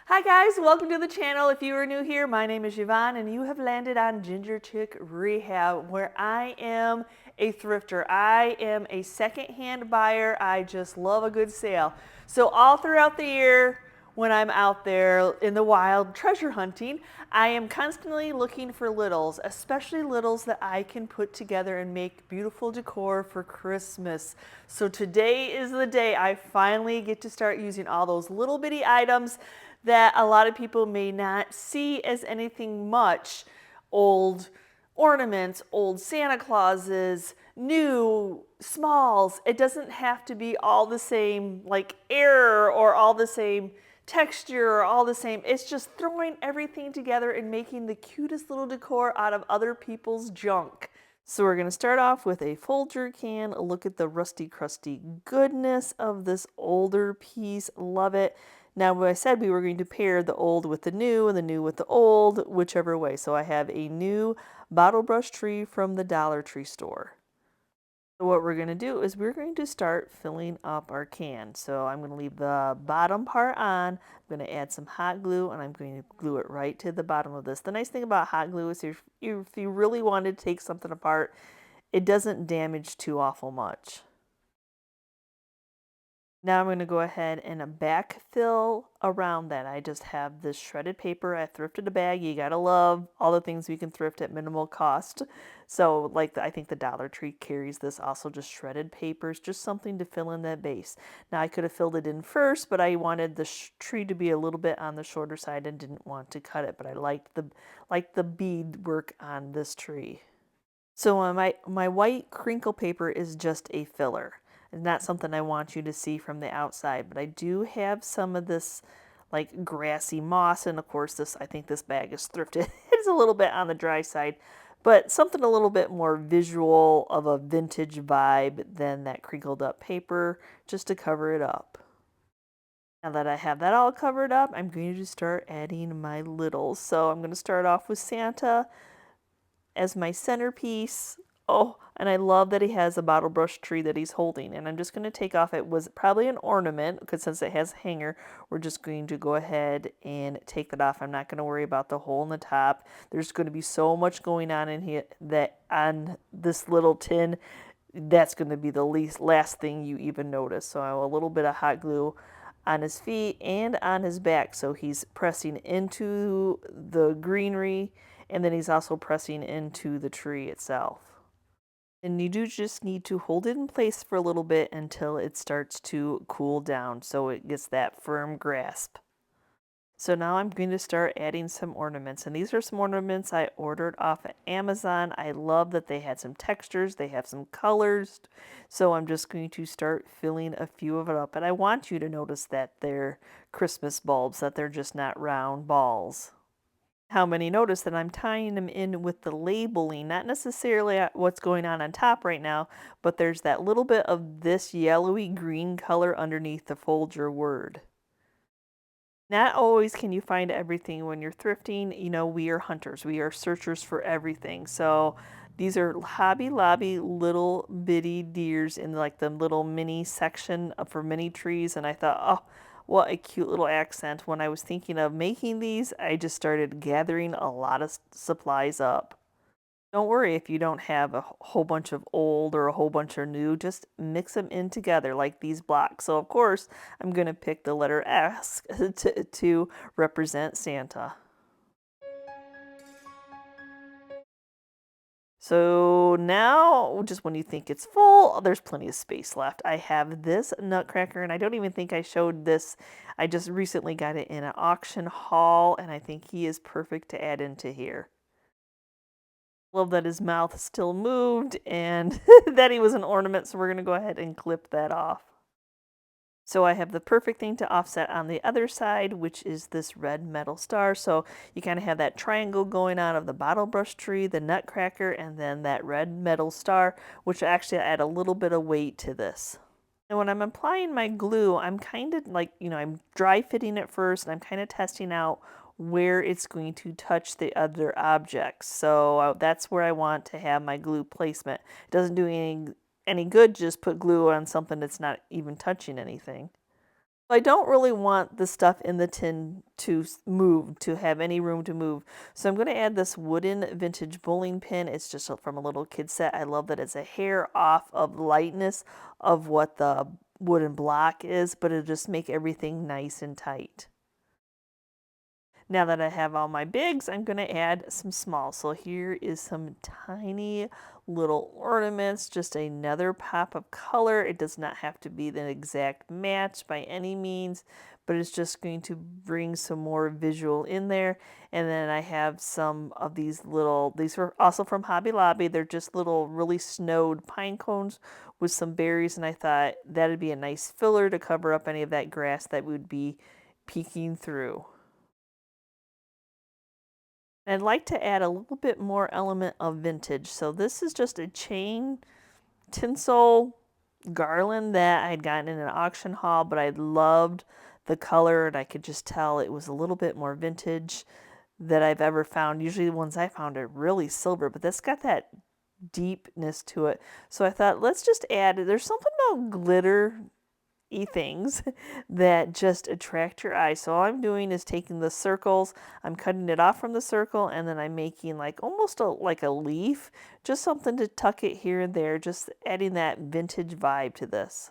Hi guys, welcome to the channel. If you are new here, my name is Yvonne and you have landed on Ginger Chick Rehab, where I am a thrifter. I am a secondhand buyer. I just love a good sale. So all throughout the year, when I'm out there in the wild treasure hunting, I am constantly looking for littles, especially littles that I can put together and make beautiful decor for Christmas. So today is the day I finally get to start using all those little bitty items that a lot of people may not see as anything much. Old ornaments, old Santa Clauses, new smalls. It doesn't have to be all the same like error or all the same texture or all the same. It's just throwing everything together and making the cutest little decor out of other people's junk. So we're going to start off with a Folger can. Look at the rusty crusty goodness of this older piece. Love it. Now, I said we were going to pair the old with the new and the new with the old, whichever way. So I have a new bottle brush tree from the Dollar Tree store. So what we're going to do is we're going to start filling up our can. So I'm going to leave the bottom part on. I'm going to add some hot glue and I'm going to glue it right to the bottom of this. The nice thing about hot glue is if you really want to take something apart, it doesn't damage too awful much. Now I'm going to go ahead and backfill around that. I just have this shredded paper. I thrifted a bag. You gotta love all the things we can thrift at minimal cost. So like I think the Dollar Tree carries this also, just shredded papers, just something to fill in that base. Now I could have filled it in first, but I wanted the tree to be a little bit on the shorter side and didn't want to cut it, but I liked the bead work on this tree. So my white crinkle paper is just a filler. It's not something I want you to see from the outside, but I do have some of this like grassy moss, and of course I think this bag is thrifted. It's a little bit on the dry side, but something a little bit more visual of a vintage vibe than that crinkled up paper, just to cover it up. Now that I have that all covered up, I'm going to start adding my littles. So I'm going to start off with Santa as my centerpiece. Oh, and I love that he has a bottle brush tree that he's holding. And I'm just going to take off, it was probably an ornament, because since it has a hanger, we're just going to go ahead and take that off. I'm not going to worry about the hole in the top. There's going to be so much going on in here that on this little tin, that's going to be the last thing you even notice. So I have a little bit of hot glue on his feet and on his back, so he's pressing into the greenery, and then he's also pressing into the tree itself. And you do just need to hold it in place for a little bit until it starts to cool down, so it gets that firm grasp. So now I'm going to start adding some ornaments, and these are some ornaments I ordered off of Amazon. I love that they had some textures, they have some colors, so I'm just going to start filling a few of it up. And I want you to notice that they're Christmas bulbs, that they're just not round balls. How many notice that I'm tying them in with the labeling, not necessarily what's going on top right now, but there's that little bit of this yellowy green color underneath the Folger word. Not always can you find everything when you're thrifting. You know, we are hunters. We are searchers for everything. So these are Hobby Lobby little bitty deers in like the little mini section for mini trees. And I thought, oh, what a cute little accent. When I was thinking of making these, I just started gathering a lot of supplies up. Don't worry if you don't have a whole bunch of old or a whole bunch of new, just mix them in together like these blocks. So of course, I'm going to pick the letter S to represent Santa. So now, just when you think it's full, there's plenty of space left. I have this nutcracker, and I don't even think I showed this. I just recently got it in an auction haul, and I think he is perfect to add into here. Love that his mouth still moved and that he was an ornament, so we're going to go ahead and clip that off. So I have the perfect thing to offset on the other side, which is this red metal star. So you kind of have that triangle going on of the bottle brush tree, the nutcracker, and then that red metal star, which actually add a little bit of weight to this. And when I'm applying my glue, I'm kind of like, I'm dry fitting it first, and I'm kind of testing out where it's going to touch the other objects. So that's where I want to have my glue placement. It doesn't do any good just put glue on something that's not even touching anything. I don't really want the stuff in the tin to move, to have any room to move. So I'm going to add this wooden vintage bowling pin. It's just from a little kid set. I love that it's a hair off of lightness of what the wooden block is, but it'll just make everything nice and tight. Now that I have all my bigs, I'm going to add some smalls. So here is some tiny little ornaments, just another pop of color. It does not have to be the exact match by any means, but it's just going to bring some more visual in there. And then I have some of these were also from Hobby Lobby. They're just little really snowed pine cones with some berries, and I thought that'd be a nice filler to cover up any of that grass that would be peeking through. I'd like to add a little bit more element of vintage. So this is just a chain tinsel garland that I'd gotten in an auction haul, but I loved the color and I could just tell it was a little bit more vintage that I've ever found. Usually the ones I found are really silver, but that's got that deepness to it. So I thought, let's just add, there's something about glitter things that just attract your eye. So all I'm doing is taking the circles, I'm cutting it off from the circle, and then I'm making like almost like a leaf, just something to tuck it here and there, just adding that vintage vibe to this.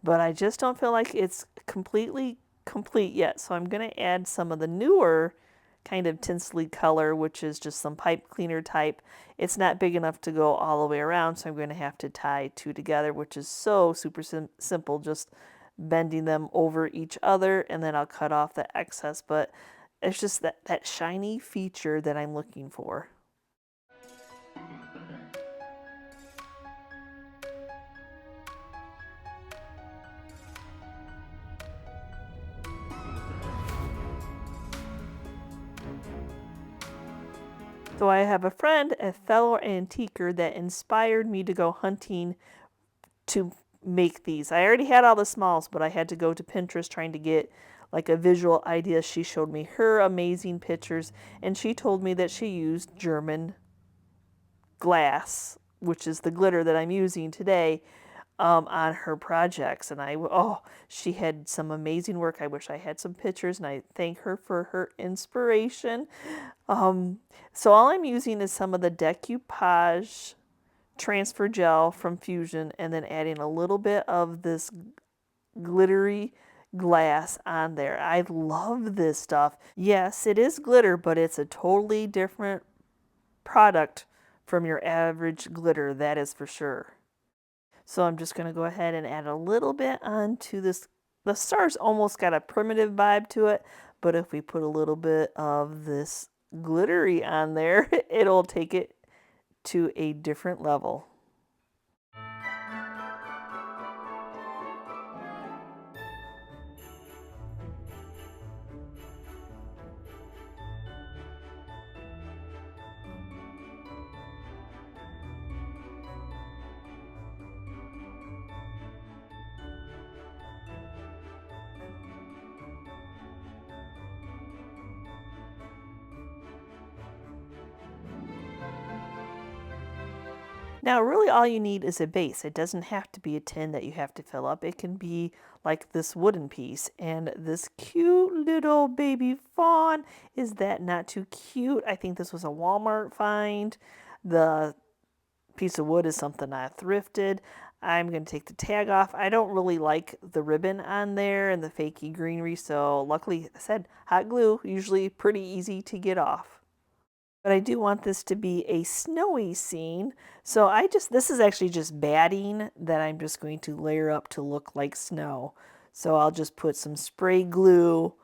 But I just don't feel like it's completely complete yet, so I'm going to add some of the newer kind of tinsely color, which is just some pipe cleaner type. It's not big enough to go all the way around, so I'm going to have to tie two together, which is so super simple, just bending them over each other, and then I'll cut off the excess. But it's just that shiny feature that I'm looking for. So I have a friend, a fellow antiquer, that inspired me to go hunting to make these. I already had all the smalls, but I had to go to Pinterest trying to get like a visual idea. She showed me her amazing pictures, and she told me that she used German glass, which is the glitter that I'm using today, on her projects. And she had some amazing work. I wish I had some pictures, and I thank her for her inspiration. So all I'm using is some of the Decoupage transfer gel from Fusion, and then adding a little bit of this glittery glass on there. I love this stuff. Yes, it is glitter, but it's a totally different product from your average glitter, that is for sure. So I'm just going to go ahead and add a little bit onto this. The star's almost got a primitive vibe to it, but if we put a little bit of this glittery on there, it'll take it to a different level. Now, really all you need is a base. It doesn't have to be a tin that you have to fill up. It can be like this wooden piece. And this cute little baby fawn, is that not too cute? I think this was a Walmart find. The piece of wood is something I thrifted. I'm going to take the tag off. I don't really like the ribbon on there and the fakey greenery, so luckily, I said hot glue, usually pretty easy to get off. But I do want this to be a snowy scene. So this is actually just batting that I'm just going to layer up to look like snow. So I'll just put some spray glue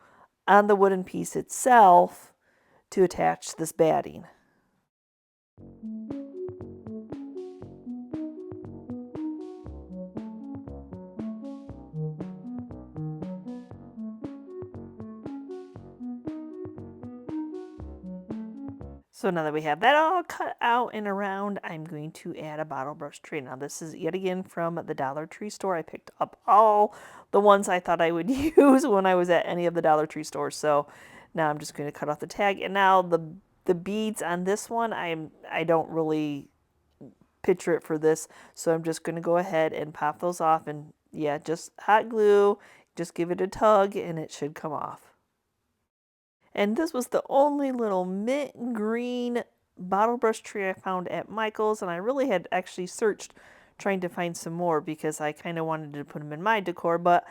on the wooden piece itself to attach this batting. So now that we have that all cut out and around, I'm going to add a bottle brush tray. Now this is yet again from the Dollar Tree store. I picked up all the ones I thought I would use when I was at any of the Dollar Tree stores. So now I'm just going to cut off the tag. And now the beads on this one, I don't really picture it for this. So I'm just going to go ahead and pop those off and Yeah, just hot glue, just give it a tug and it should come off. And this was the only little mint green bottle brush tree I found at Michael's, and I really had actually searched trying to find some more because I kind of wanted to put them in my decor, but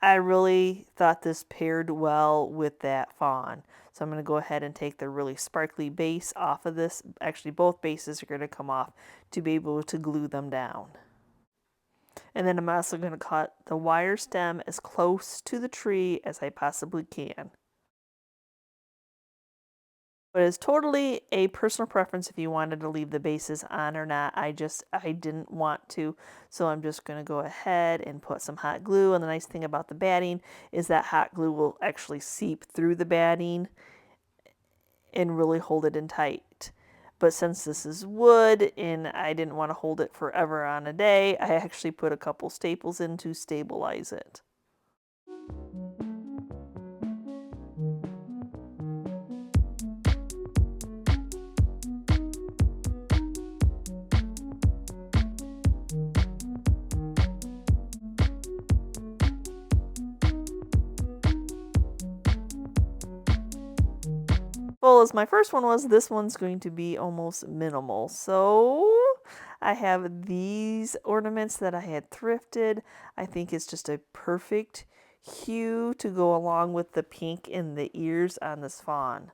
I really thought this paired well with that fawn. So I'm going to go ahead and take the really sparkly base off of this. Actually, both bases are going to come off to be able to glue them down. And then I'm also going to cut the wire stem as close to the tree as I possibly can. But it's totally a personal preference if you wanted to leave the bases on or not. I didn't want to. So I'm just going to go ahead and put some hot glue. And the nice thing about the batting is that hot glue will actually seep through the batting and really hold it in tight. But since this is wood and I didn't want to hold it forever on a day, I actually put a couple staples in to stabilize it. Well, as my first one was, this one's going to be almost minimal. So I have these ornaments that I had thrifted. I think it's just a perfect hue to go along with the pink in the ears on this fawn.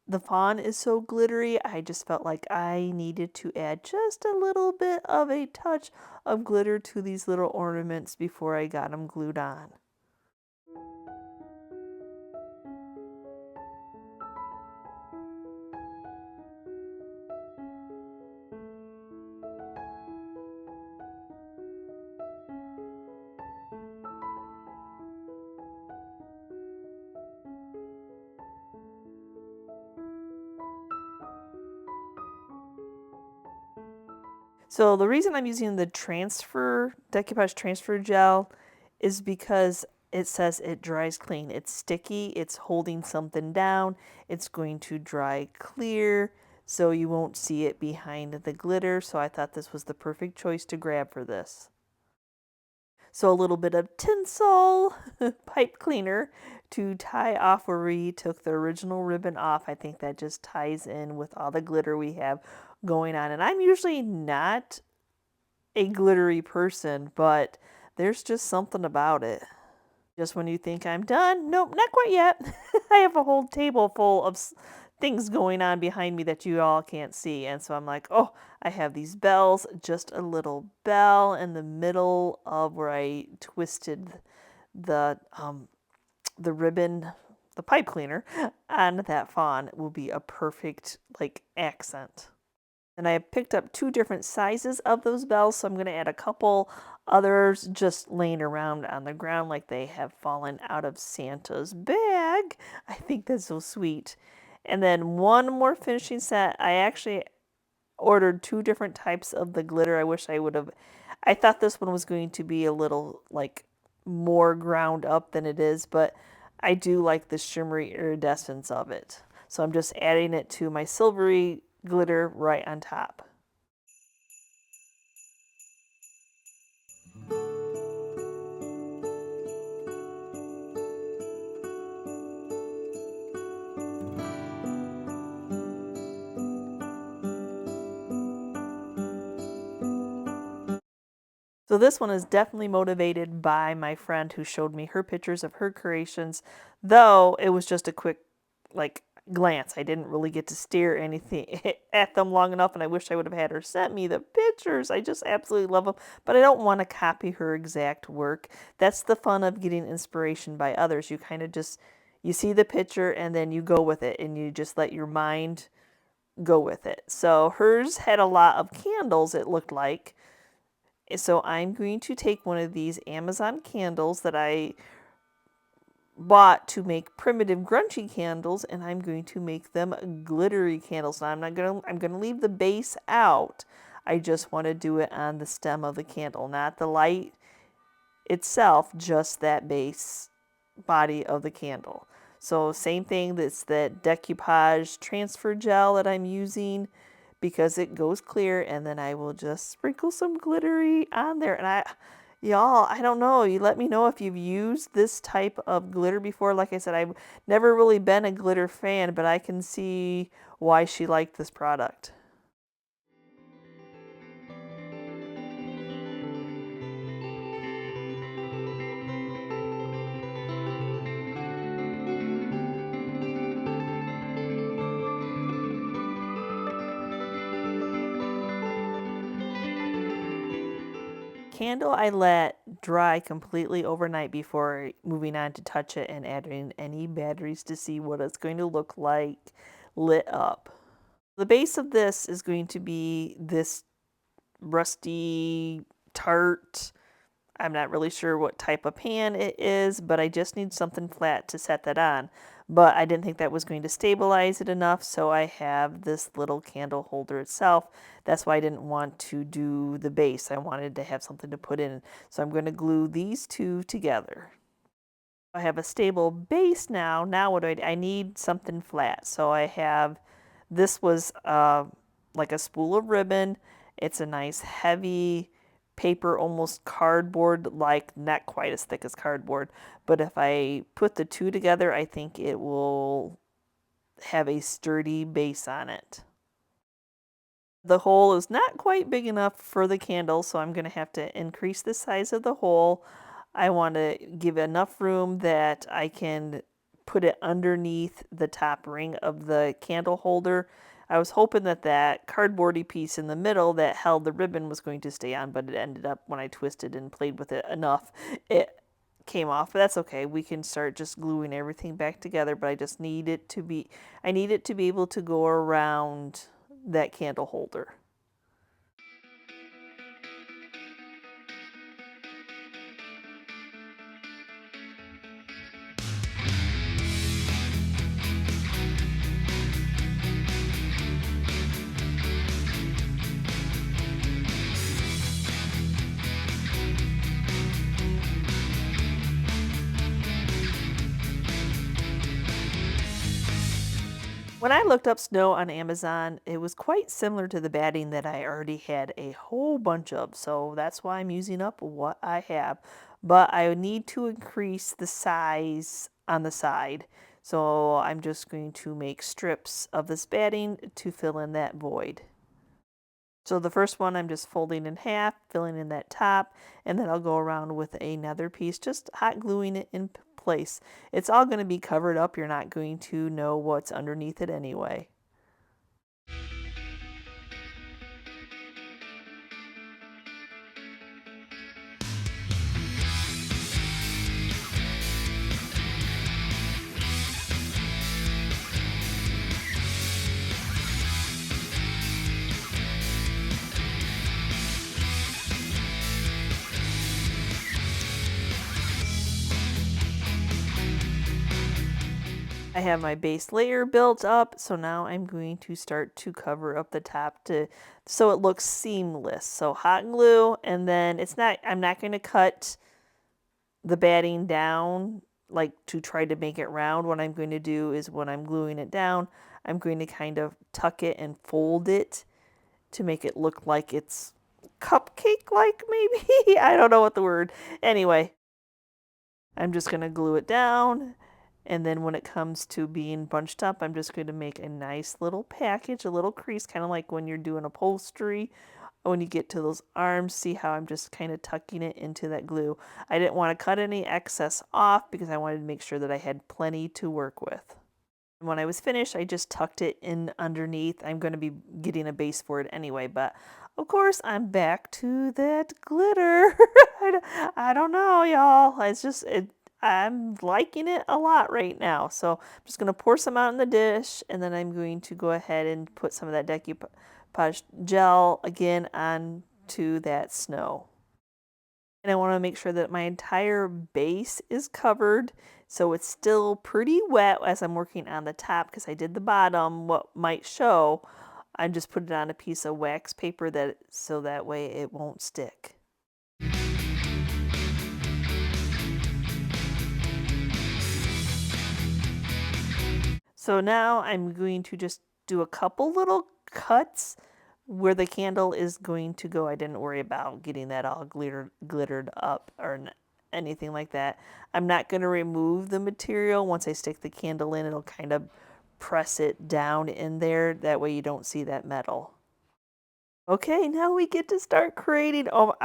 The fawn is so glittery, I just felt like I needed to add just a little bit of a touch of glitter to these little ornaments before I got them glued on. So the reason I'm using the Decoupage transfer gel is because it says it dries clean. It's sticky, it's holding something down, it's going to dry clear, so you won't see it behind the glitter. So I thought this was the perfect choice to grab for this. So a little bit of Tinsel pipe cleaner to tie off where we took the original ribbon off. I think that just ties in with all the glitter we have going on. And I'm usually not a glittery person, but there's just something about it. Just when you think I'm done, nope, not quite yet. I have a whole table full of things going on behind me that you all can't see. And so I'm like, oh, I have these bells, just a little bell in the middle of where I twisted the ribbon, the pipe cleaner on that fawn. It will be a perfect like accent. And I have picked up 2 different sizes of those bells, so I'm going to add a couple others just laying around on the ground like they have fallen out of Santa's bag. I think that's so sweet. And then one more finishing set. I actually ordered 2 different types of the glitter. I wish I would have. I thought this one was going to be a little like more ground up than it is, but I do like the shimmery iridescence of it. So I'm just adding it to my silvery glitter right on top. So this one is definitely motivated by my friend who showed me her pictures of her creations, though it was just a quick like glance. I didn't really get to stare anything at them long enough, and I wish I would have had her sent me the pictures. I just absolutely love them, but I don't want to copy her exact work. That's the fun of getting inspiration by others. You kind of just, you see the picture and then you go with it, and you just let your mind go with it. So hers had a lot of candles, it looked like. So I'm going to take one of these Amazon candles that I bought to make primitive grungy candles, and I'm going to make them glittery candles. Now I'm gonna leave the base out. I just want to do it on the stem of the candle, not the light itself, just that base body of the candle. So same thing, that's that Decoupage transfer gel that I'm using because it goes clear, and then I will just sprinkle some glittery on there. And Y'all, I don't know. You let me know if you've used this type of glitter before. Like I said, I've never really been a glitter fan, but I can see why she liked this product. Candle I let dry completely overnight before moving on to touch it and adding any batteries to see what it's going to look like lit up. The base of this is going to be this rusty tart. I'm not really sure what type of pan it is, but I just need something flat to set that on. But I didn't think that was going to stabilize it enough, so I have this little candle holder itself. That's why I didn't want to do the base. I wanted to have something to put in. So I'm going to glue these two together. I have a stable base now. Now what do I need something flat. So I have, this was like a spool of ribbon. It's a nice heavy paper, almost cardboard like, not quite as thick as cardboard, but if I put the two together, I think it will have a sturdy base on it. The hole is not quite big enough for the candle, so I'm going to have to increase the size of the hole. I want to give enough room that I can put it underneath the top ring of the candle holder. I was hoping that that cardboardy piece in the middle that held the ribbon was going to stay on, but it ended up, when I twisted and played with it enough, it came off. But that's okay. We can start just gluing everything back together, but I just need it to be, I need it to be able to go around that candle holder. When I looked up snow on Amazon, it was quite similar to the batting that I already had a whole bunch of, so that's why I'm using up what I have. But I need to increase the size on the side, so I'm just going to make strips of this batting to fill in that void. So the first one I'm just folding in half, filling in that top, and then I'll go around with another piece, just hot gluing it in place. It's all going to be covered up. You're not going to know what's underneath it anyway. I have my base layer built up, so now I'm going to start to cover up the top so it looks seamless. So hot glue, and then I'm not going to cut the batting down like to try to make it round. What I'm going to do is when I'm gluing it down, I'm going to kind of tuck it and fold it to make it look like it's cupcake-like, maybe? I don't know what the word. Anyway, I'm just going to glue it down. And then when it comes to being bunched up, I'm just going to make a nice little package, a little crease, kind of like when you're doing upholstery. When you get to those arms, see how I'm just kind of tucking it into that glue. I didn't want to cut any excess off because I wanted to make sure that I had plenty to work with. When I was finished, I just tucked it in underneath. I'm going to be getting a base for it anyway, but of course I'm back to that glitter. I don't know, y'all. It's just, I'm liking it a lot right now. So I'm just going to pour some out in the dish, and then I'm going to go ahead and put some of that decoupage gel again onto that snow. And I want to make sure that my entire base is covered, so it's still pretty wet as I'm working on the top, because I did the bottom, what might show. I just put it on a piece of wax paper so that way it won't stick. So now I'm going to just do a couple little cuts where the candle is going to go, I didn't worry about getting that all glittered up or anything like that. I'm not going to remove the material. Once I stick the candle in, it'll kind of press it down in there. That way you don't see that metal. Okay, now we get to start creating. Oh,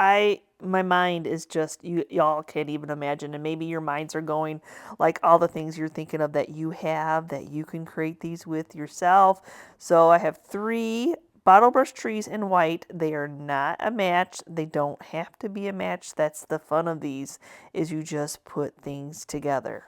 my mind is just, y'all can't even imagine, and maybe your minds are going like all the things you're thinking of that you have that you can create these with yourself. So I have 3 bottle brush trees in white. They are not a match. They don't have to be a match. That's the fun of these, is you just put things together.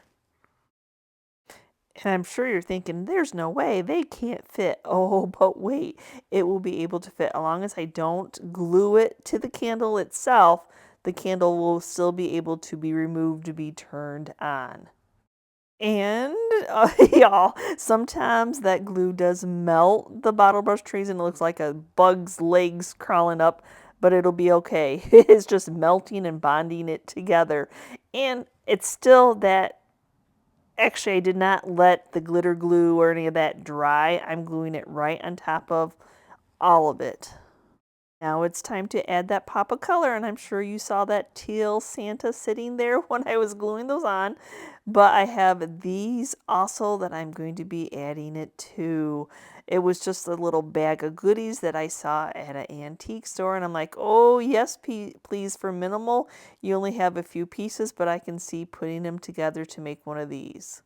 And I'm sure you're thinking, there's no way they can't fit. Oh, but wait, it will be able to fit. As long as I don't glue it to the candle itself, the candle will still be able to be removed to be turned on. And y'all, sometimes that glue does melt the bottle brush trees and it looks like a bug's legs crawling up, but it'll be okay. It's just melting and bonding it together. And it's still that. Actually, I did not let the glitter glue or any of that dry. I'm gluing it right on top of all of it. Now it's time to add that pop of color, and I'm sure you saw that teal Santa sitting there when I was gluing those on. But I have these also that I'm going to be adding it to. It was just a little bag of goodies that I saw at an antique store, and I'm like, oh yes, please, for minimal. You only have a few pieces, but I can see putting them together to make one of these.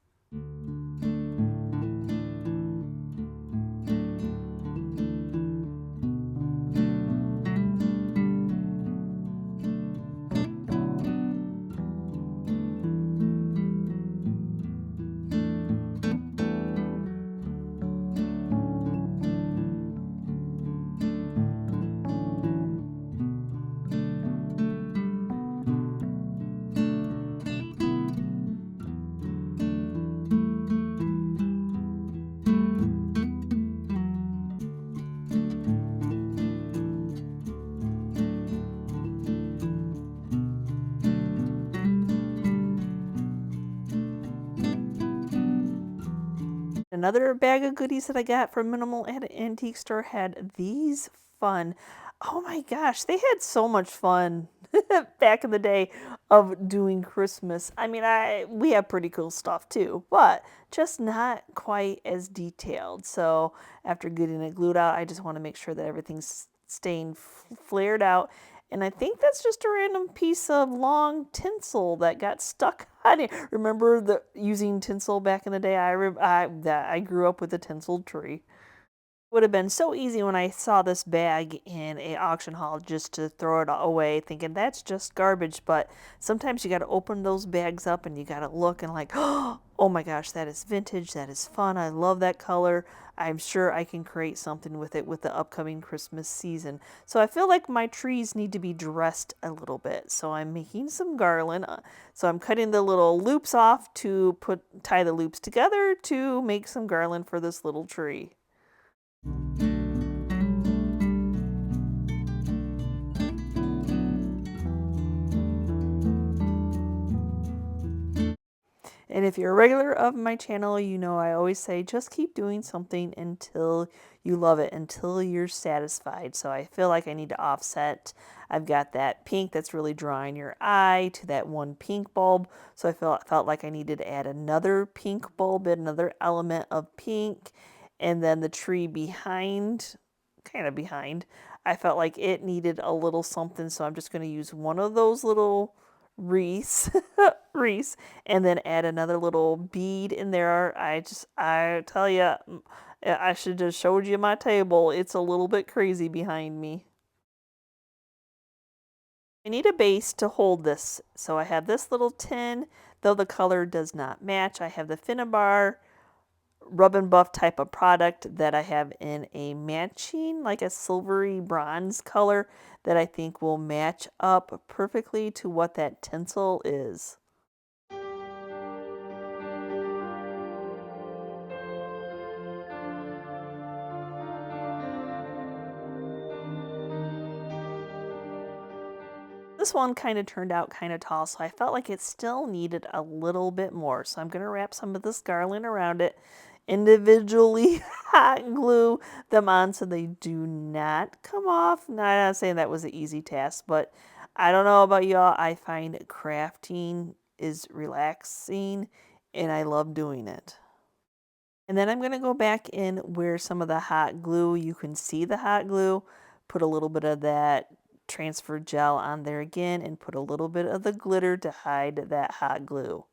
Another bag of goodies that I got from Minimal at an antique store had these fun. Oh my gosh, they had so much fun back in the day of doing Christmas. I mean, we have pretty cool stuff too, but just not quite as detailed. So after getting it glued out, I just want to make sure that everything's staying flared out. And I think that's just a random piece of long tinsel that got stuck on it. Remember using tinsel back in the day? I grew up with a tinsel tree. Would have been so easy when I saw this bag in a auction hall just to throw it away thinking that's just garbage, but sometimes you got to open those bags up and you got to look and like, oh my gosh, that is vintage, that is fun, I love that color. I'm sure I can create something with it with the upcoming Christmas season. So I feel like my trees need to be dressed a little bit. So I'm making some garland. So I'm cutting the little loops off to tie the loops together to make some garland for this little tree. And if you're a regular of my channel, you know I always say just keep doing something until you love it, until you're satisfied. So I feel like I need to offset. I've got that pink that's really drawing your eye to that one pink bulb. So I felt like I needed to add another pink bulb, another element of pink. And then the tree behind, kind of behind, I felt like it needed a little something. So I'm just going to use one of those little wreaths, and then add another little bead in there. I tell you, I should have showed you my table. It's a little bit crazy behind me. I need a base to hold this. So I have this little tin, though the color does not match. I have the Finnabar rub and buff type of product that I have in a matching, like a silvery bronze color that I think will match up perfectly to what that tinsel is. This one kind of turned out kind of tall, so I felt like it still needed a little bit more. So I'm going to wrap some of this garland around it. individually hot glue them on so they do not come off. Now, I'm not saying that was an easy task, but I don't know about y'all. I find crafting is relaxing and I love doing it. And then I'm going to go back in where some of the hot glue, you can see the hot glue, put a little bit of that transfer gel on there again and put a little bit of the glitter to hide that hot glue.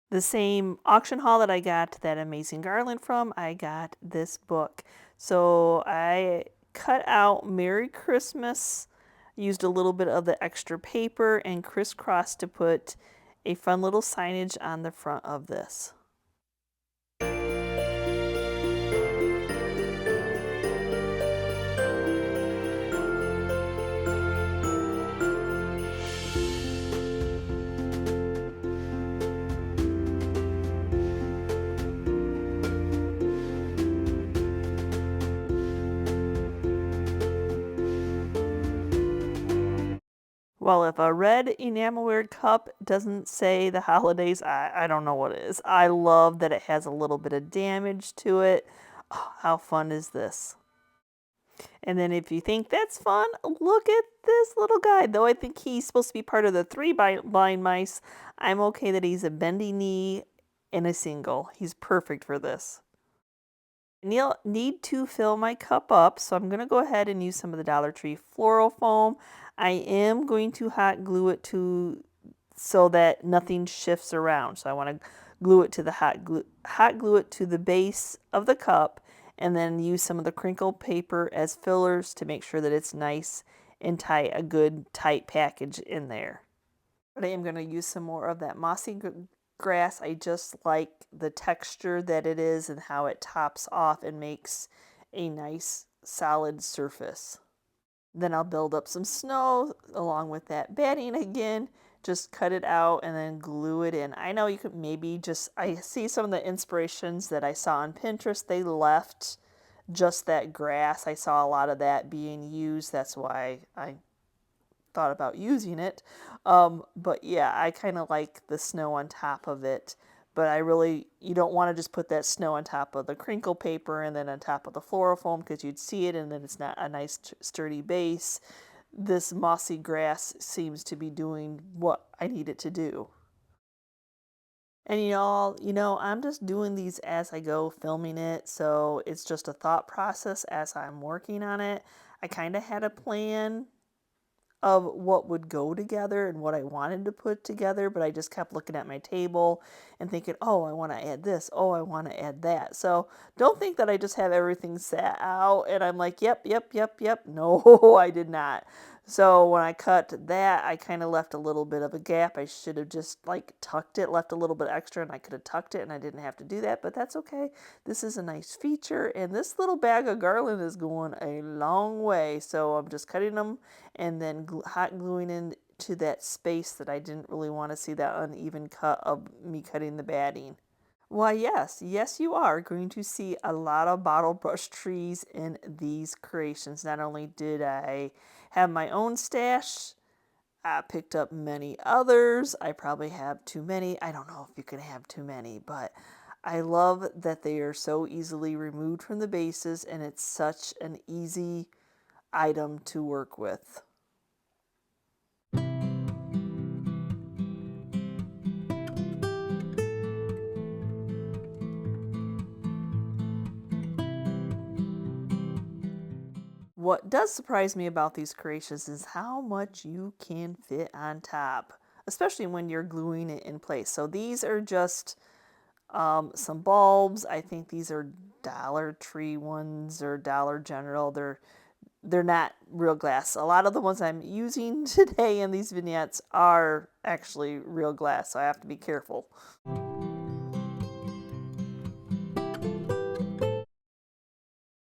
The same auction haul that I got that amazing garland from, I got this book. So I cut out Merry Christmas, used a little bit of the extra paper and crisscrossed to put a fun little signage on the front of this. Well, if a red enamelware cup doesn't say the holidays, I don't know what is. I love that it has a little bit of damage to it. Oh, how fun is this? And then if you think that's fun, look at this little guy. Though I think he's supposed to be part of the three blind mice, I'm okay that he's a bendy knee and a single. He's perfect for this. I need to fill my cup up, so I'm going to go ahead and use some of the Dollar Tree floral foam. I am going to hot glue it so that nothing shifts around. So I want to glue it to the hot glue it to the base of the cup, and then use some of the crinkled paper as fillers to make sure that it's nice and tight, a good tight package in there. But I am going to use some more of that mossy grass. I just like the texture that it is and how it tops off and makes a nice solid surface. Then I'll build up some snow along with that batting again. Just cut it out and then glue it in. I know you could maybe I see some of the inspirations that I saw on Pinterest. They left just that grass. I saw a lot of that being used. That's why I thought about using it. But yeah, I kind of like the snow on top of it. But you don't want to just put that snow on top of the crinkle paper and then on top of the floral foam because you'd see it and then it's not a nice sturdy base. This mossy grass seems to be doing what I need it to do. And I'm just doing these as I go, filming it, so it's just a thought process as I'm working on it. I kind of had a plan of what would go together and what I wanted to put together, but I just kept looking at my table and thinking, oh, I want to add this, oh, I want to add that. So don't think that I just have everything set out and I'm like, yep. No, I did not. So when I cut that, I kind of left a little bit of a gap. I should have just tucked it, left a little bit extra, and I could have tucked it and I didn't have to do that, but that's okay. This is a nice feature, and this little bag of garland is going a long way. So I'm just cutting them and then hot gluing into that space that I didn't really want to see that uneven cut of me cutting the batting. Why, yes, you are going to see a lot of bottle brush trees in these creations. Not only did I have my own stash, I picked up many others. I probably have too many. I don't know if you can have too many, but I love that they are so easily removed from the bases and it's such an easy item to work with. What does surprise me about these creations is how much you can fit on top, especially when you're gluing it in place. So these are just some bulbs. I think these are Dollar Tree ones or Dollar General. They're not real glass. A lot of the ones I'm using today in these vignettes are actually real glass, so I have to be careful.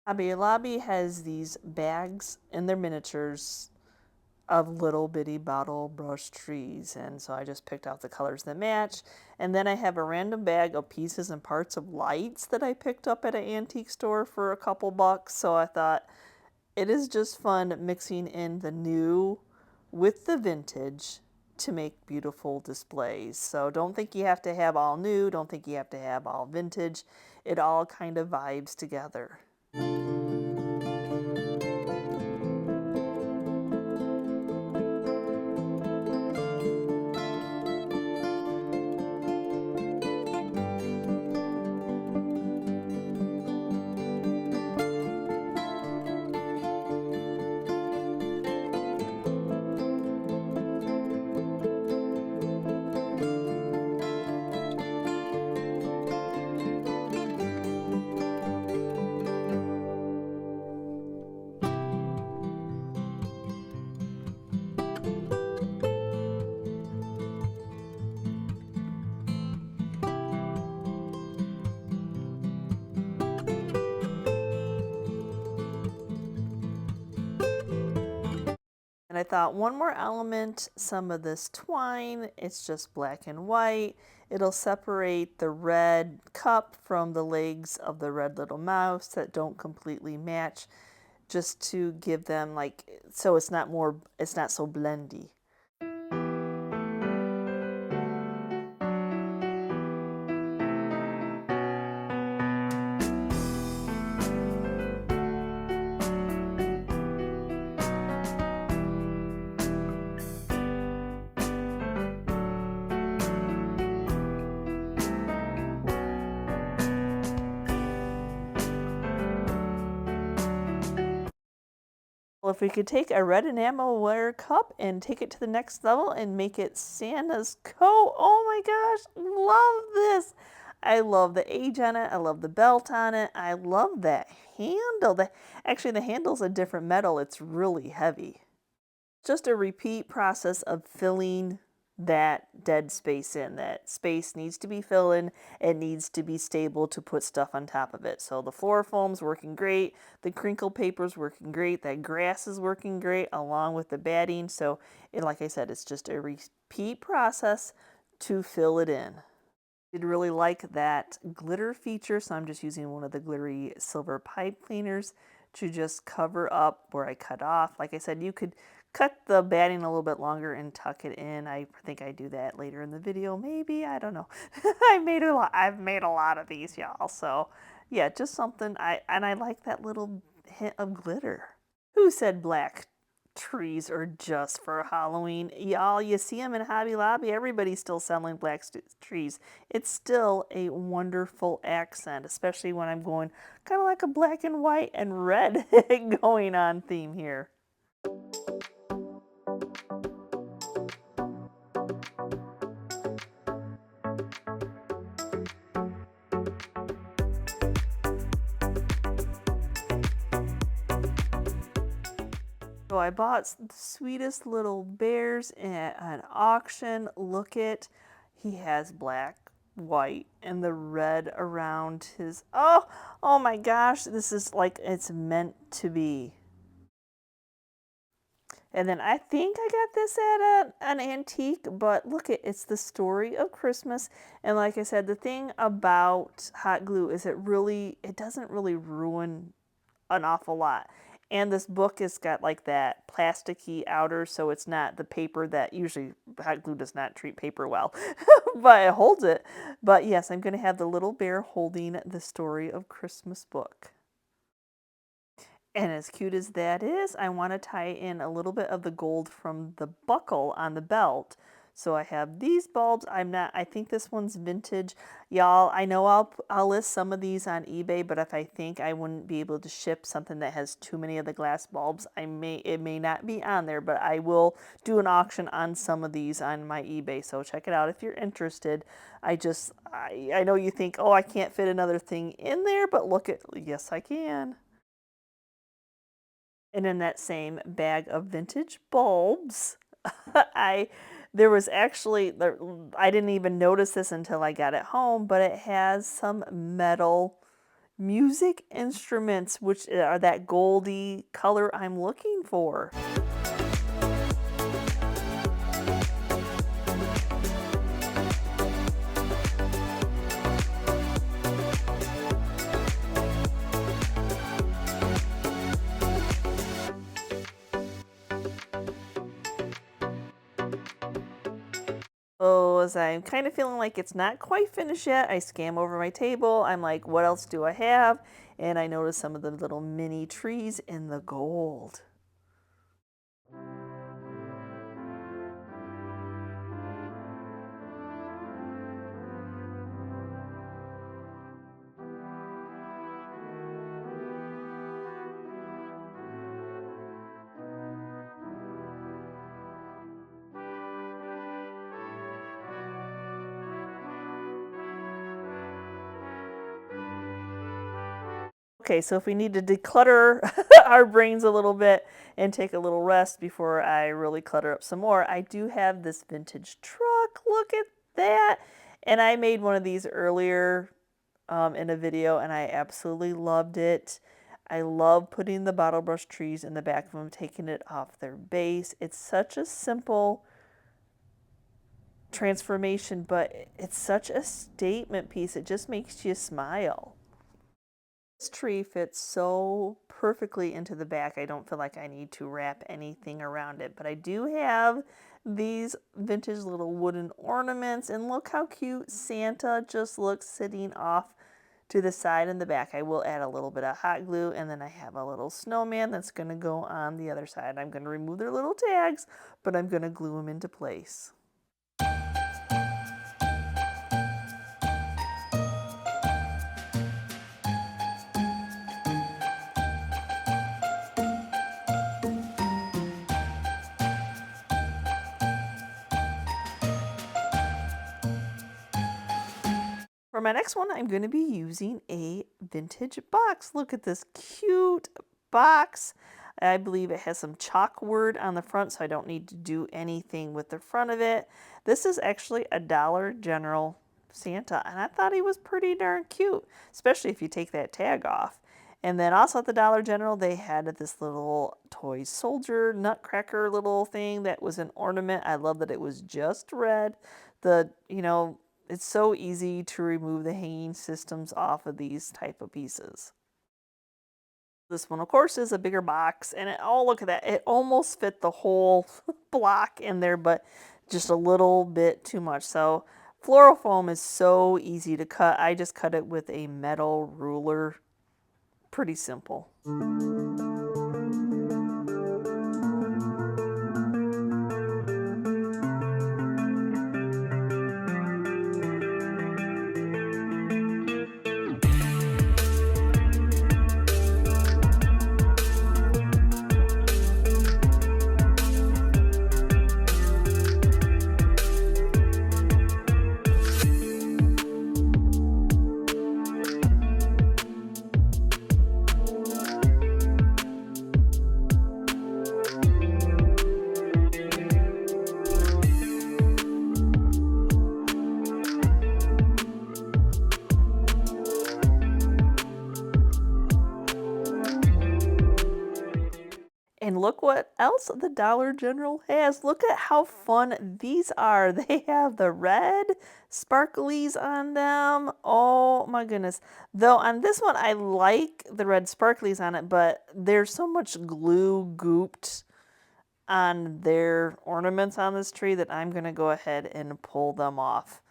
Hobby Lobby has these bags in their miniatures of little bitty bottle brush trees, and so I just picked out the colors that match. And then I have a random bag of pieces and parts of lights that I picked up at an antique store for a couple bucks. So I thought it is just fun mixing in the new with the vintage to make beautiful displays. So don't think you have to have all new, don't think you have to have all vintage. It all kind of vibes together. And I thought one more element, some of this twine, it's just black and white. It'll separate the red cup from the legs of the red little mouse that don't completely match, just to give them like, so it's not so blendy. Well, if we could take a red enamelware cup and take it to the next level and make it Santa's coat. Oh my gosh, love this. I love the age on it. I love the belt on it. I love that handle. Actually, the handle's a different metal. It's really heavy. Just a repeat process of filling that dead space in. That space needs to be filled in. It needs to be stable to put stuff on top of it. So the floor foam's working great. The crinkle paper's working great. That grass is working great along with the batting. So like I said, it's just a repeat process to fill it in. I did really like that glitter feature, so I'm just using one of the glittery silver pipe cleaners to just cover up where I cut off. Like I said, you could cut the batting a little bit longer and tuck it in. I think I do that later in the video, maybe, I don't know. I've made a lot of these, y'all. So yeah, just something. I like that little hint of glitter. Who said black trees are just for Halloween? Y'all, you see them in Hobby Lobby. Everybody's still selling black trees. It's still a wonderful accent, especially when I'm going kind of like a black and white and red going on theme here. So I bought the sweetest little bears at an auction. Look it, he has black, white, and the red around his, oh my gosh, this is like it's meant to be. And then I think I got this at an antique, but look, it's the story of Christmas. And like I said, the thing about hot glue is it doesn't really ruin an awful lot. And this book has got like that plasticky outer, so it's not the paper that usually hot glue does not treat paper well, but it holds it. But yes, I'm going to have the little bear holding the story of Christmas book. And as cute as that is, I want to tie in a little bit of the gold from the buckle on the belt. So I have these bulbs. I think this one's vintage. Y'all, I know I'll list some of these on eBay, but if I think I wouldn't be able to ship something that has too many of the glass bulbs, it may not be on there, but I will do an auction on some of these on my eBay. So check it out if you're interested. I know you think, oh, I can't fit another thing in there, but look yes, I can. And in that same bag of vintage bulbs, there was actually, I didn't even notice this until I got it home, but it has some metal music instruments, which are that goldy color I'm looking for. So as I'm kind of feeling like it's not quite finished yet, I scan over my table. I'm like, what else do I have? And I notice some of the little mini trees in the gold. Okay, so if we need to declutter our brains a little bit and take a little rest before I really clutter up some more, I do have this vintage truck. Look at that. And I made one of these earlier in a video, and I absolutely loved it. I love putting the bottle brush trees in the back of them, taking it off their base. It's such a simple transformation, but it's such a statement piece. It just makes you smile. This tree fits so perfectly into the back. I don't feel like I need to wrap anything around it, but I do have these vintage little wooden ornaments, and look how cute Santa just looks sitting off to the side and the back. I will add a little bit of hot glue, and then I have a little snowman that's going to go on the other side. I'm going to remove their little tags, but I'm going to glue them into place. For my next one, I'm going to be using a vintage box. Look at this cute box. I believe it has some chalk word on the front, so I don't need to do anything with the front of it. This is actually a Dollar General Santa, and I thought he was pretty darn cute, especially if you take that tag off. And then also at the Dollar General, they had this little toy soldier nutcracker little thing that was an ornament. I love that it was just red. It's so easy to remove the hanging systems off of these type of pieces. This one, of course, is a bigger box, and look at that. It almost fit the whole block in there, but just a little bit too much. So floral foam is so easy to cut. I just cut it with a metal ruler. Pretty simple. And look what else the Dollar General has. Look at how fun these are. They have the red sparklies on them. Oh my goodness. Though on this one, I like the red sparklies on it, but there's so much glue gooped on their ornaments on this tree that I'm going to go ahead and pull them off.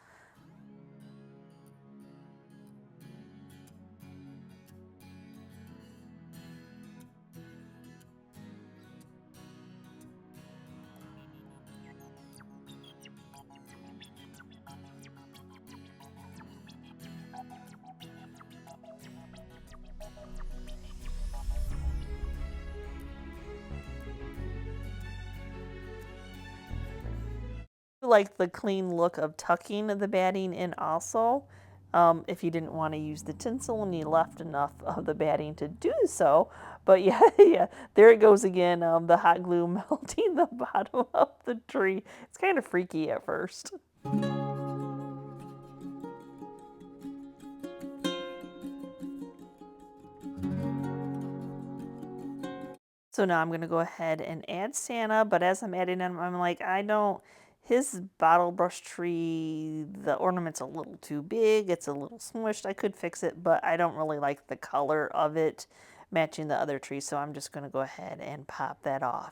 Like the clean look of tucking the batting in also. If you didn't want to use the tinsel and you left enough of the batting to do so. But yeah, there it goes again, the hot glue melting the bottom of the tree. It's kind of freaky at first. So now I'm going to go ahead and add Santa, but as I'm adding him, I'm like, his bottle brush tree, the ornament's a little too big. It's a little smushed. I could fix it, but I don't really like the color of it matching the other tree, so I'm just going to go ahead and pop that off.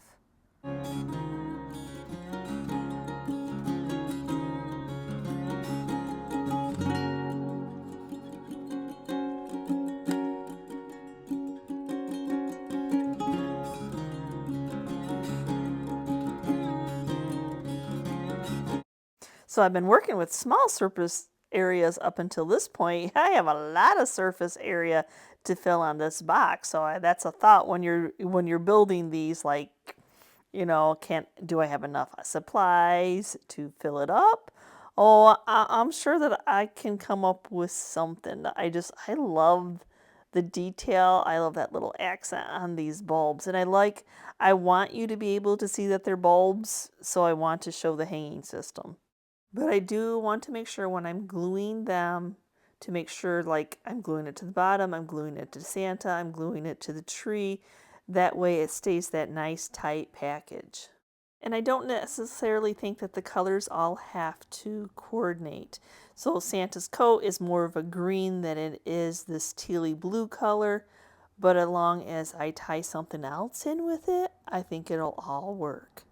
So I've been working with small surface areas up until this point. I have a lot of surface area to fill on this box. So that's a thought when you're building these, like, do I have enough supplies to fill it up? Oh, I'm sure that I can come up with something. I love the detail. I love that little accent on these bulbs. And I want you to be able to see that they're bulbs, so I want to show the hanging system. But I do want to make sure when I'm gluing them, to make sure, like, I'm gluing it to the bottom, I'm gluing it to Santa, I'm gluing it to the tree. That way it stays that nice tight package. And I don't necessarily think that the colors all have to coordinate. So Santa's coat is more of a green than it is this tealy blue color. But as long as I tie something else in with it, I think it'll all work.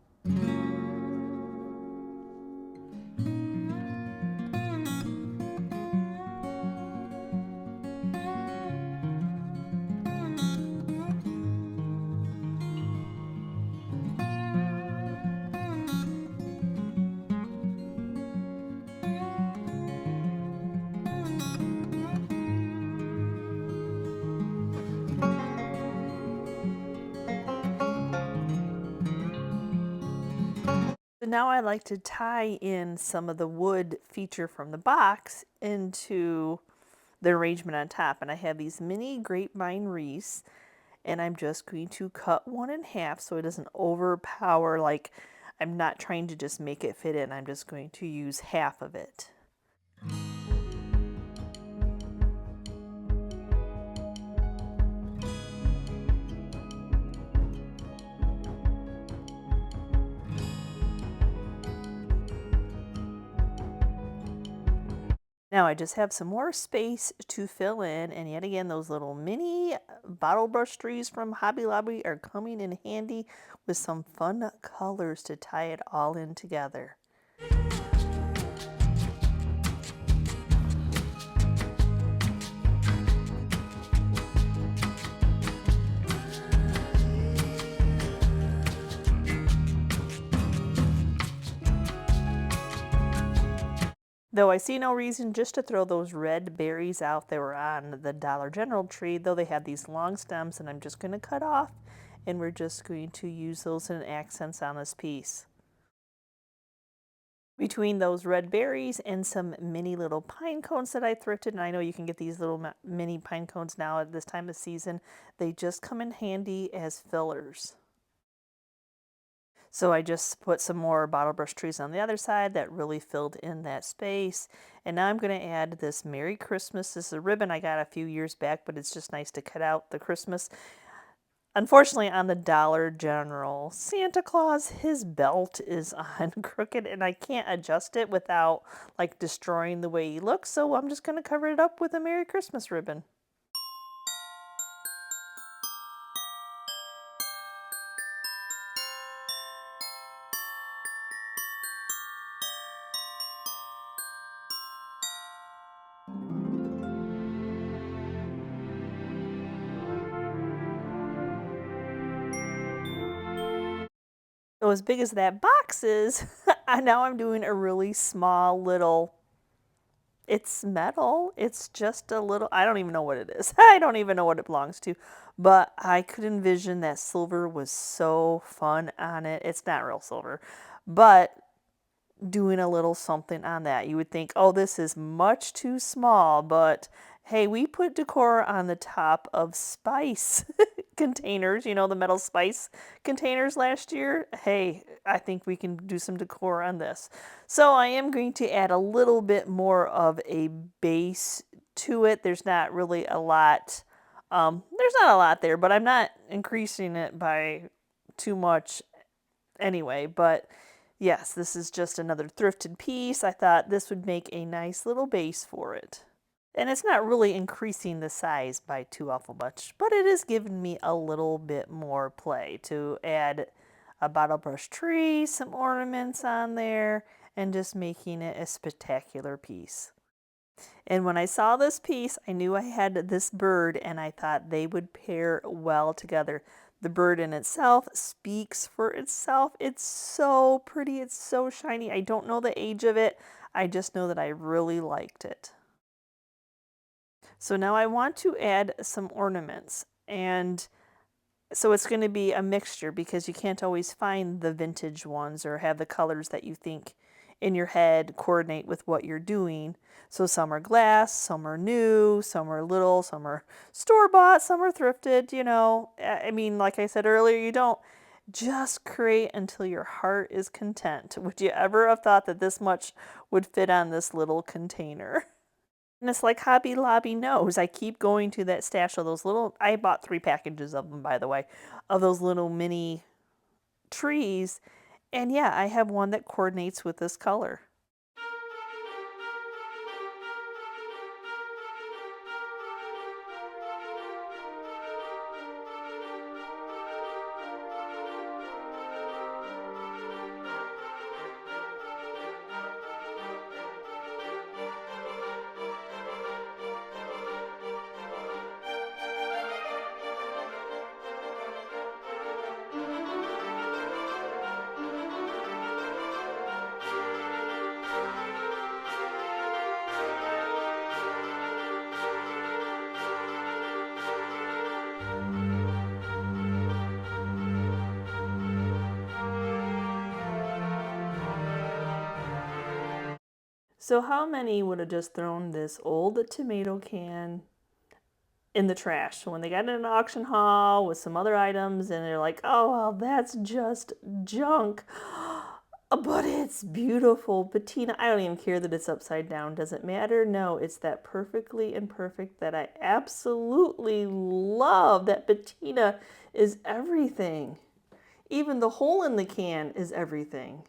So now I like to tie in some of the wood feature from the box into the arrangement on top. And I have these mini grapevine wreaths, and I'm just going to cut one in half so it doesn't overpower, like, I'm not trying to just make it fit in. I'm just going to use half of it. Now I just have some more space to fill in, and yet again, those little mini bottle brush trees from Hobby Lobby are coming in handy with some fun colors to tie it all in together. Though I see no reason just to throw those red berries out that were on the Dollar General tree, though they have these long stems, and I'm just going to cut off, and we're just going to use those in accents on this piece. Between those red berries and some mini little pine cones that I thrifted, and I know you can get these little mini pine cones now at this time of season, they just come in handy as fillers. So I just put some more bottle brush trees on the other side that really filled in that space. And now I'm going to add this Merry Christmas. This is a ribbon I got a few years back, but it's just nice to cut out the Christmas. Unfortunately, on the Dollar General, Santa Claus, his belt is on crooked, and I can't adjust it without, like, destroying the way he looks. So I'm just going to cover it up with a Merry Christmas ribbon. So as big as that box is, now I'm doing a really small little, it's metal, it's just a little, I don't even know what it is. I don't even know what it belongs to, but I could envision that silver was so fun on it. It's not real silver, but doing a little something on that. You would think, oh, this is much too small, but hey, we put decor on the top of spice containers, the metal spice containers last year. Hey, I think we can do some decor on this. So I am going to add a little bit more of a base to it. There's not really a lot. There's not a lot there, but I'm not increasing it by too much anyway. But yes, this is just another thrifted piece. I thought this would make a nice little base for it. And it's not really increasing the size by too awful much, but it is giving me a little bit more play to add a bottle brush tree, some ornaments on there, and just making it a spectacular piece. And when I saw this piece, I knew I had this bird, and I thought they would pair well together. The bird in itself speaks for itself. It's so pretty. It's so shiny. I don't know the age of it. I just know that I really liked it. So now I want to add some ornaments. And so it's going to be a mixture because you can't always find the vintage ones or have the colors that you think in your head coordinate with what you're doing. So some are glass, some are new, some are little, some are store-bought, some are thrifted, you know. I mean, like I said earlier, you don't just create until your heart is content. Would you ever have thought that this much would fit on this little container? And it's like Hobby Lobby knows. I keep going to that stash of those little, I bought 3 packages of them, by the way, of those little mini trees. And yeah, I have one that coordinates with this color. So how many would have just thrown this old tomato can in the trash when they got in an auction haul with some other items and they're like, oh, well, that's just junk. But it's beautiful. Patina, I don't even care that it's upside down. Does it matter? No, it's that perfectly imperfect that I absolutely love. That patina is everything. Even the hole in the can is everything.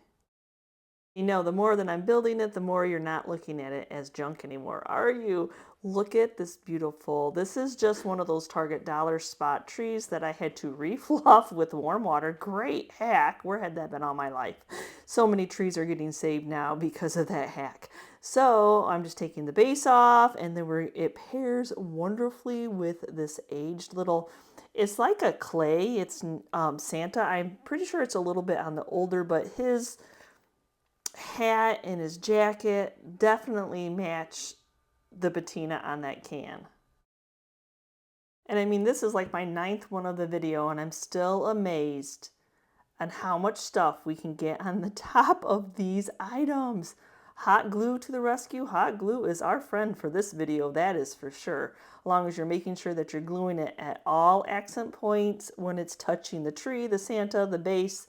You know, the more that I'm building it, the more you're not looking at it as junk anymore, are you? Look at this beautiful, this is just one of those Target dollar spot trees that I had to refluff with warm water. Great hack. Where had that been all my life? So many trees are getting saved now because of that hack. So I'm just taking the base off, and then it pairs wonderfully with this aged little, it's like a clay. It's Santa. I'm pretty sure it's a little bit on the older, but his hat and his jacket definitely match the patina on that can. And I mean, this is like my 9th one of the video, and I'm still amazed on how much stuff we can get on the top of these items. Hot glue to the rescue. Hot glue is our friend for this video, that is for sure. As long as you're making sure that you're gluing it at all accent points when it's touching the tree, the Santa, the base.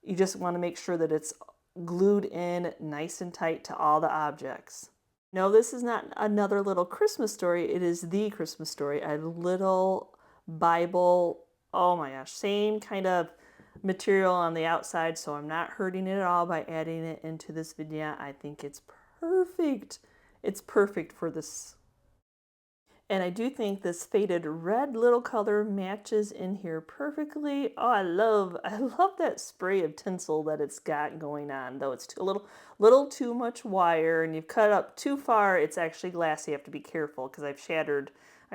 You just want to make sure that it's glued in nice and tight to all the objects. No, this is not another little Christmas story. It is the Christmas story, a little Bible. Oh my gosh, same kind of material on the outside, so I'm not hurting it at all by adding it into this vignette. I think it's perfect. It's perfect for this. And I do think this faded red little color matches in here perfectly. Oh, I love that spray of tinsel that it's got going on, though it's a little too much wire, and you've cut up too far. It's actually glass. You have to be careful because I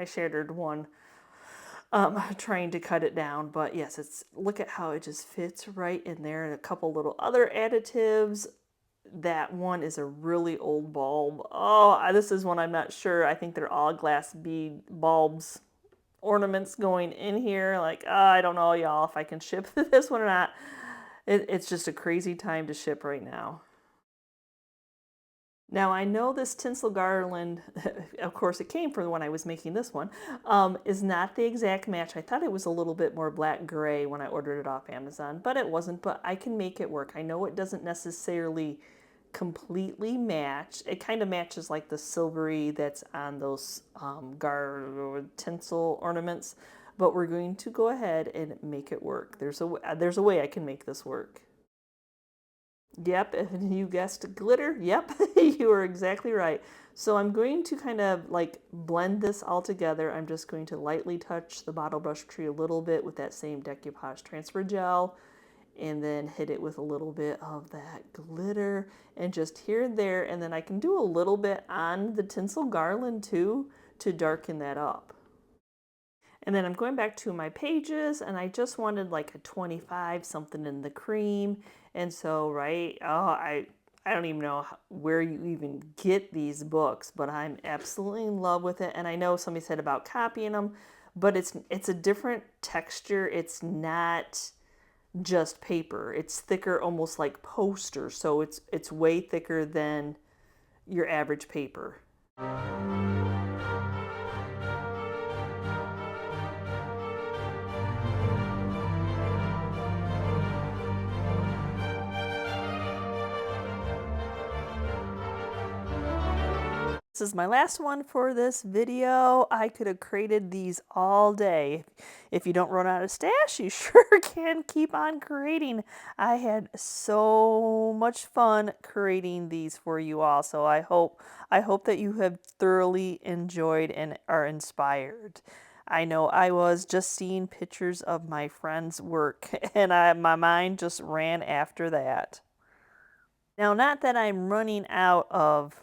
shattered one trying to cut it down. But yes, look at how it just fits right in there, and a couple little other additives. That one is a really old bulb. Oh, this is one I'm not sure. I think they're all glass bead bulbs, ornaments going in here. Like, I don't know, y'all, if I can ship this one or not. It's just a crazy time to ship right now. Now, I know this tinsel garland, of course it came from when I was making this one, is not the exact match. I thought it was a little bit more black gray when I ordered it off Amazon, but it wasn't. But I can make it work. I know it doesn't necessarily completely match. It kind of matches like the silvery that's on those tinsel ornaments, but we're going to go ahead and make it work. There's a way I can make this work. Yep, and you guessed glitter. Yep, you are exactly right. So I'm going to kind of like blend this all together. I'm just going to lightly touch the bottle brush tree a little bit with that same decoupage transfer gel, and then hit it with a little bit of that glitter and just here and there. And then I can do a little bit on the tinsel garland too to darken that up. And then I'm going back to my pages, and I just wanted like a 25, something in the cream. And so, right, I don't even know where you even get these books, but I'm absolutely in love with it. And I know somebody said about copying them, but it's a different texture. It's not just paper. It's thicker, almost like poster. So it's way thicker than your average paper. This is my last one for this video. I could have created these all day. If you don't run out of stash, you sure can keep on creating. I had so much fun creating these for you all. So I hope that you have thoroughly enjoyed and are inspired. I know I was just seeing pictures of my friends' work, and my mind just ran after that. Now, not that I'm running out of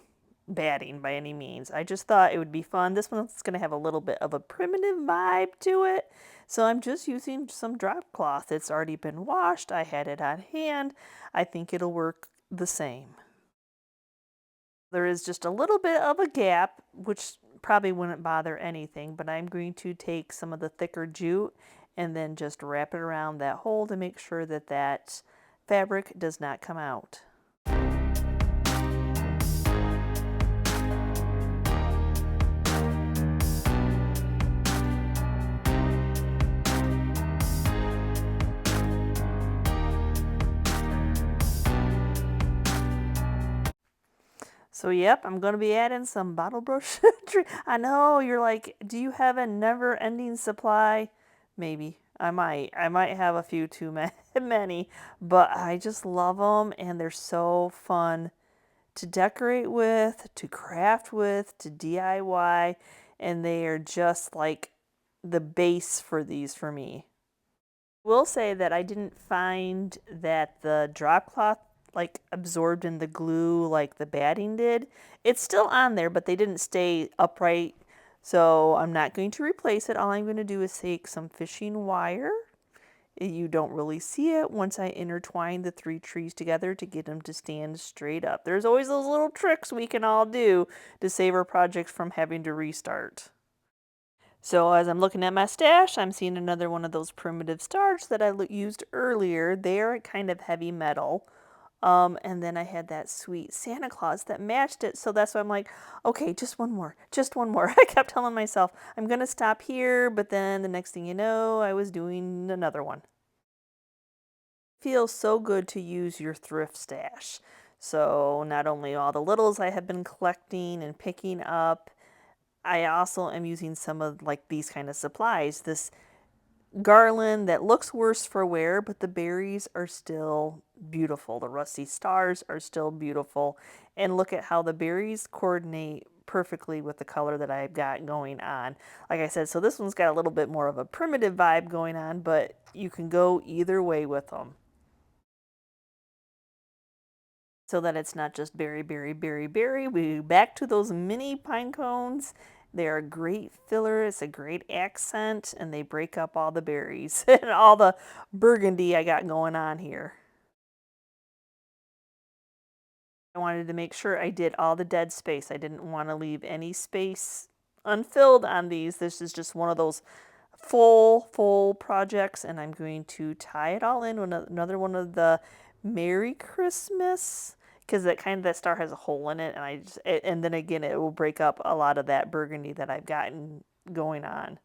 batting by any means. I just thought it would be fun. This one's going to have a little bit of a primitive vibe to it. So I'm just using some drop cloth. It's already been washed. I had it on hand. I think it'll work the same. There is just a little bit of a gap, which probably wouldn't bother anything, but I'm going to take some of the thicker jute and then just wrap it around that hole to make sure that that fabric does not come out. So yep, I'm going to be adding some bottle brush. I know, you're like, do you have a never-ending supply? Maybe. I might have a few too many, but I just love them, and they're so fun to decorate with, to craft with, to DIY, and they are just like the base for these for me. I will say that I didn't find that the drop cloth like absorbed in the glue like the batting did. It's still on there, but they didn't stay upright. So I'm not going to replace it. All I'm going to do is take some fishing wire. You don't really see it once I intertwine the three trees together to get them to stand straight up. There's always those little tricks we can all do to save our projects from having to restart. So as I'm looking at my stash, I'm seeing another one of those primitive stars that I used earlier. They're kind of heavy metal. And then I had that sweet Santa Claus that matched it. So that's why I'm like, okay, just one more, just one more. I kept telling myself, I'm going to stop here. But then the next thing you know, I was doing another one. It feels so good to use your thrift stash. So not only all the littles I have been collecting and picking up, I also am using some of like these kind of supplies. This garland that looks worse for wear, but the berries are still beautiful. The rusty stars are still beautiful. And look at how the berries coordinate perfectly with the color that I've got going on. Like I said, so this one's got a little bit more of a primitive vibe going on, but you can go either way with them. So that it's not just berry, berry, berry, berry. We back to those mini pine cones. They're a great filler. It's a great accent, and they break up all the berries and all the burgundy I got going on here. I wanted to make sure I did all the dead space. I didn't want to leave any space unfilled on these. This is just one of those full projects, and I'm going to tie it all in with another one of the Merry Christmas, because that star has a hole in it, and then again it will break up a lot of that burgundy that I've gotten going on.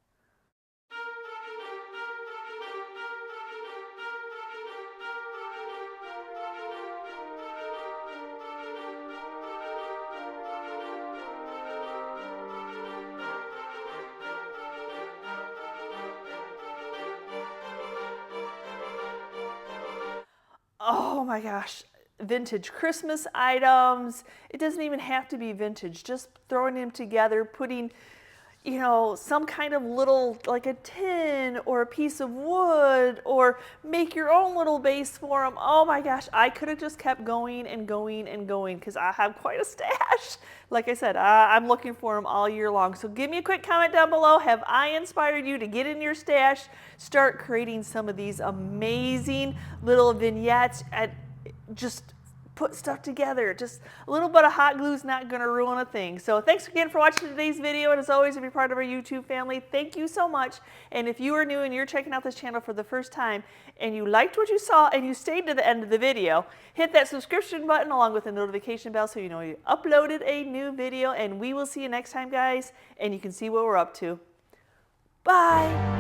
Oh my gosh, vintage Christmas items. It doesn't even have to be vintage, just throwing them together, putting, you know, some kind of little, like a tin or a piece of wood, or make your own little base for them. Oh my gosh, I could have just kept going and going and going because I have quite a stash. Like I said, I'm looking for them all year long. So give me a quick comment down below. Have I inspired you to get in your stash, start creating some of these amazing little vignettes, and just put stuff together. Just a little bit of hot glue is not going to ruin a thing. So thanks again for watching today's video, and as always, if you're part of our YouTube family, thank you so much. And if you are new and you're checking out this channel for the first time and you liked what you saw and you stayed to the end of the video, hit that subscription button along with the notification bell so you know you uploaded a new video, and we will see you next time, guys, and you can see what we're up to. Bye!